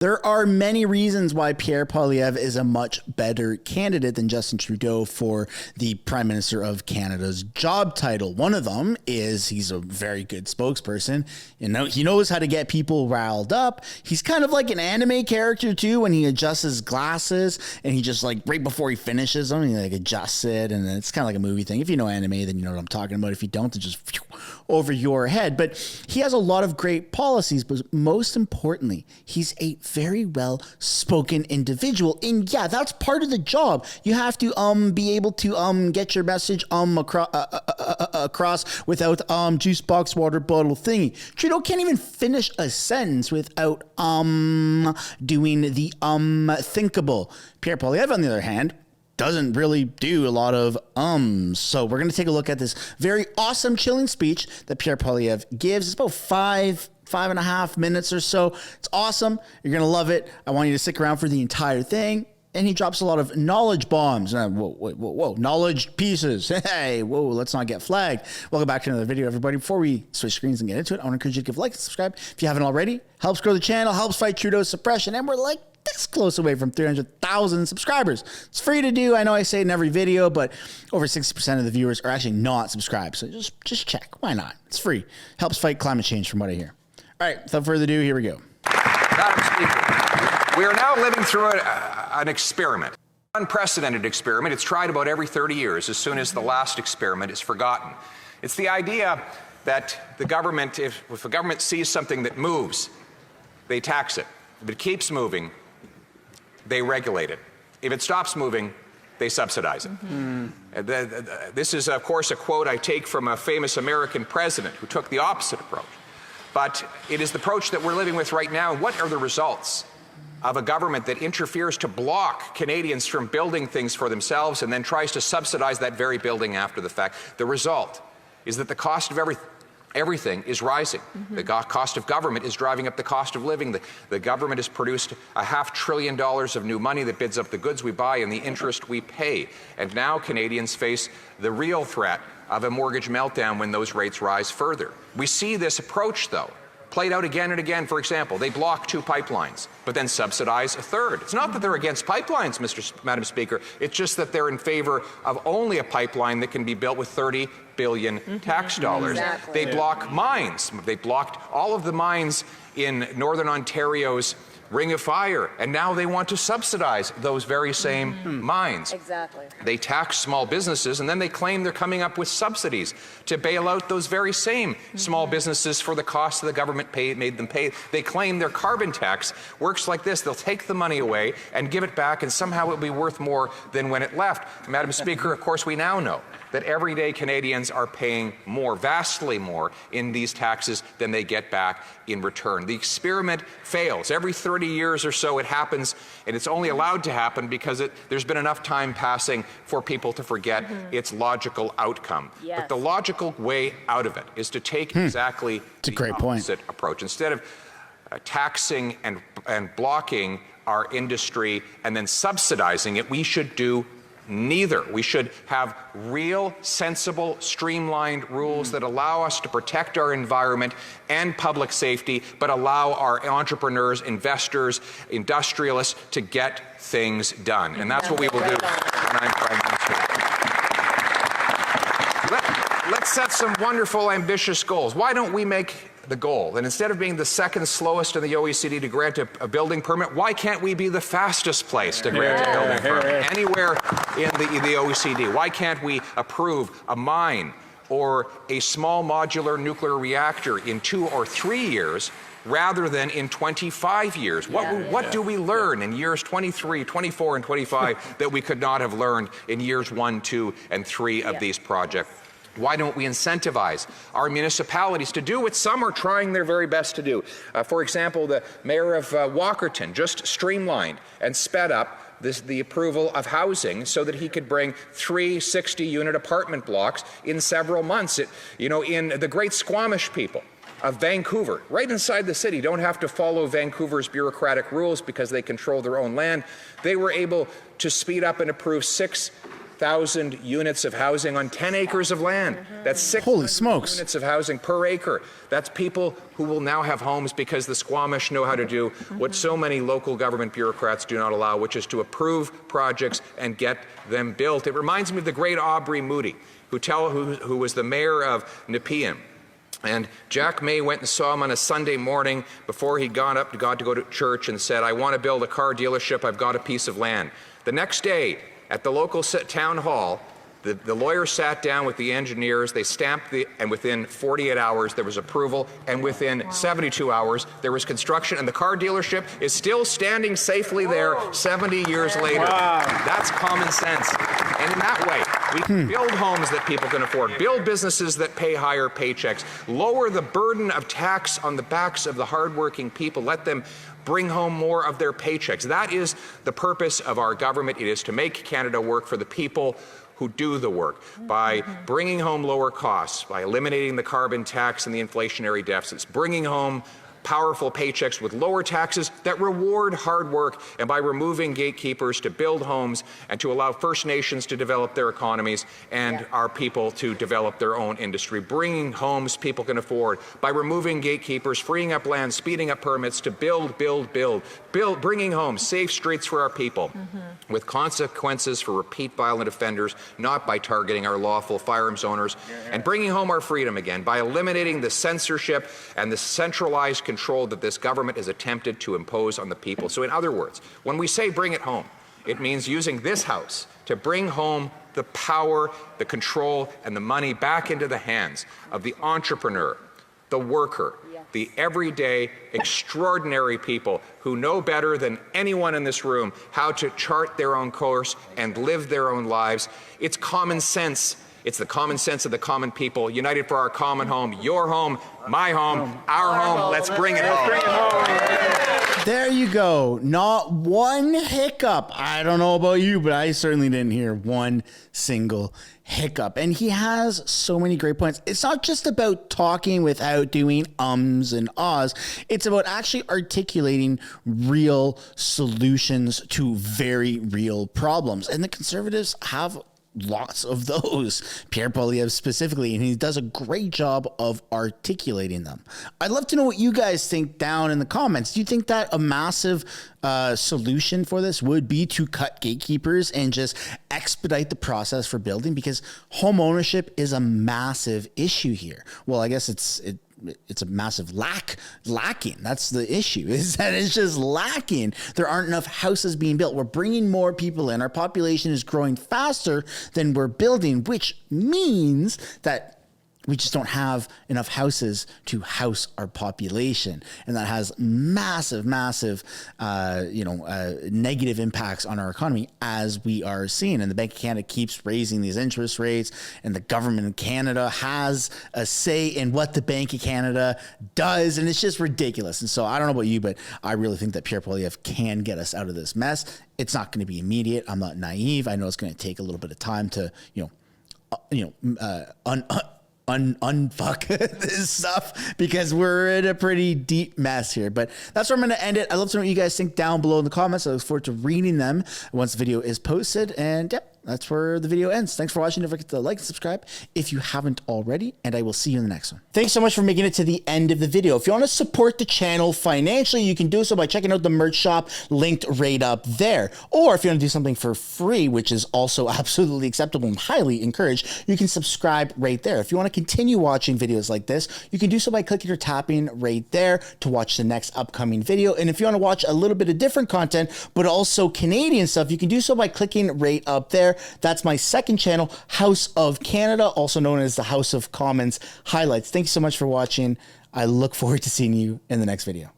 There are many reasons why Pierre Poilievres is a much better candidate than Justin Trudeau for the Prime Minister of Canada's job title. One of them is he's a very good spokesperson. You know, he knows how to get people riled up. He's kind of like an anime character too when he adjusts his glasses and he just like right before he finishes them, he like adjusts it, and it's kind of like a movie thing. If you know anime, then you know what I'm talking about. If you don't, it's just over your head. But he has a lot of great policies, but most importantly, he's a very well spoken individual, and yeah, that's part of the job. You have to be able to get your message across without juice box water bottle thingy. Trudeau can't even finish a sentence without doing the thinkable. Pierre Poilievres, on the other hand, doesn't really do a lot of So we're going to take a look at this very awesome chilling speech that Pierre Poilievres gives. It's about 5.5 minutes or so. It's awesome. You're going to love it. I want you to stick around for the entire thing. And he drops a lot of knowledge bombs. Whoa, knowledge pieces. Hey, whoa, let's not get flagged. Welcome back to another video, everybody. Before we switch screens and get into it, I want to encourage you to give a like and subscribe if you haven't already. Helps grow the channel, helps fight Trudeau's suppression, and we're like this close away from 300,000 subscribers. It's free to do. I know I say it in every video, but over 60% of the viewers are actually not subscribed. So just check. Why not? It's free. Helps fight climate change from what I hear. All right, without further ado, here we go. Madam Speaker, we are now living through an experiment, unprecedented experiment. It's tried about every 30 years as soon as the last experiment is forgotten. It's the idea that the government, if the government sees something that moves, they tax it. If it keeps moving, they regulate it. If it stops moving, they subsidize it. This is, of course, a quote I take from a famous American president who took the opposite approach. But it is the approach that we're living with right now. What are the results of a government that interferes to block Canadians from building things for themselves and then tries to subsidize that very building after the fact? The result is that the cost of everything is rising. The cost of government is driving up the cost of living. The government has produced $500 billion of new money that bids up the goods we buy and the interest we pay. And now Canadians face the real threat of a mortgage meltdown when those rates rise further. We see this approach, though, played out again and again. For example, they block 2 pipelines, but then subsidize a third. It's not that they're against pipelines, Madam Speaker. It's just that they're in favor of only a pipeline that can be built with 30 billion tax dollars. Exactly. They block mines. They blocked all of the mines in Northern Ontario's Ring of Fire, and now they want to subsidize those very same mines. Exactly. They tax small businesses, and then they claim they're coming up with subsidies to bail out those very same small businesses for the cost that the government made them pay. They claim their carbon tax works like this. They'll take the money away and give it back, and somehow it'll be worth more than when it left. Madam Speaker, of course, we now know that everyday Canadians are paying more, vastly more, in these taxes than they get back in return. The experiment fails. Every 30 years or so it happens, and it's only allowed to happen because there's been enough time passing for people to forget its logical outcome. Yes. But the logical way out of it is to take exactly the opposite approach. Instead of taxing and blocking our industry and then subsidizing it, we should do neither. We should have real, sensible, streamlined rules that allow us to protect our environment and public safety, but allow our entrepreneurs, investors, industrialists to get things done. And that's what we will do when I'm Prime Minister. Let's set some wonderful, ambitious goals. Why don't we make the goal that instead of being the second slowest in the OECD to grant a building permit, why can't we be the fastest place to grant a building permit anywhere in the OECD? Why can't we approve a mine or a small modular nuclear reactor in 2 or 3 years rather than in 25 years? What do we learn in years 23, 24, and 25 that we could not have learned in years 1, 2, and 3 of these projects? Why don't we incentivize our municipalities to do what some are trying their very best to do? For example, the mayor of Walkerton just streamlined and sped up the approval of housing so that he could bring 3 60-unit apartment blocks in several months. In the Great Squamish people of Vancouver, right inside the city, don't have to follow Vancouver's bureaucratic rules because they control their own land. They were able to speed up and approve 6 600,000 units of housing on 10 acres of land. That's 600 Holy smokes. units of housing per acre. That's people who will now have homes because the Squamish know how to do what so many local government bureaucrats do not allow, which is to approve projects and get them built. It reminds me of the great Aubrey Moody, who was the mayor of Nepean. And Jack May went and saw him on a Sunday morning before he got to go to church and said, I want to build a car dealership, I've got a piece of land. The next day at the local town hall, the lawyer sat down with the engineers, they stamped and within 48 hours there was approval, and within 72 hours there was construction, and the car dealership is still standing safely there 70 years later. Wow. That's common sense. And in that way, we can build homes that people can afford, build businesses that pay higher paychecks, lower the burden of tax on the backs of the hardworking people, let them bring home more of their paychecks. That is the purpose of our government. It is to make Canada work for the people who do the work, by bringing home lower costs, by eliminating the carbon tax and the inflationary deficits, bringing home powerful paychecks with lower taxes that reward hard work, and by removing gatekeepers to build homes and to allow First Nations to develop their economies and our people to develop their own industry, bringing homes people can afford, by removing gatekeepers, freeing up land, speeding up permits to build, bringing homes, safe streets for our people, with consequences for repeat violent offenders, not by targeting our lawful firearms owners, and bringing home our freedom again by eliminating the censorship and the centralized control that this government has attempted to impose on the people. So in other words, when we say bring it home, it means using this House to bring home the power, the control, and the money back into the hands of the entrepreneur, the worker, the everyday, extraordinary people who know better than anyone in this room how to chart their own course and live their own lives. It's common sense. It's the common sense of the common people, united for our common home, your home, my home, our home. Let's bring it home. There you go. Not one hiccup. I don't know about you, but I certainly didn't hear one single hiccup. And he has so many great points. It's not just about talking without doing ums and ahs. It's about actually articulating real solutions to very real problems. And the Conservatives have lots of those, Pierre Poilievres specifically, and he does a great job of articulating them. I'd love to know what you guys think down in the comments. Do you think that a massive solution for this would be to cut gatekeepers and just expedite the process for building? Because home ownership is a massive issue here. Well, I guess it's a massive lacking. That's the issue, is that it's just lacking. There aren't enough houses being built. We're bringing more people in. Our population is growing faster than we're building, which means that we just don't have enough houses to house our population. And that has massive negative impacts on our economy, as we are seeing. And the Bank of Canada keeps raising these interest rates, and the government in Canada has a say in what the Bank of Canada does. And it's just ridiculous. And so I don't know about you, but I really think that Pierre Poilievres can get us out of this mess. It's not going to be immediate. I'm not naive. I know it's going to take a little bit of time to, unfuck this stuff, because we're in a pretty deep mess here. But that's where I'm going to end it. I'd love to know what you guys think down below in the comments. I look forward to reading them once the video is posted. And yep, that's where the video ends. Thanks for watching. Don't forget to like and subscribe if you haven't already, and I will see you in the next one. Thanks so much for making it to the end of the video. If you want to support the channel financially, you can do so by checking out the merch shop linked right up there. Or if you want to do something for free, which is also absolutely acceptable and highly encouraged, you can subscribe right there. If you want to continue watching videos like this, you can do so by clicking or tapping right there to watch the next upcoming video. And if you want to watch a little bit of different content, but also Canadian stuff, you can do so by clicking right up there. That's my second channel, House of Canada, also known as the House of Commons Highlights. Thank you so much for watching. I look forward to seeing you in the next video.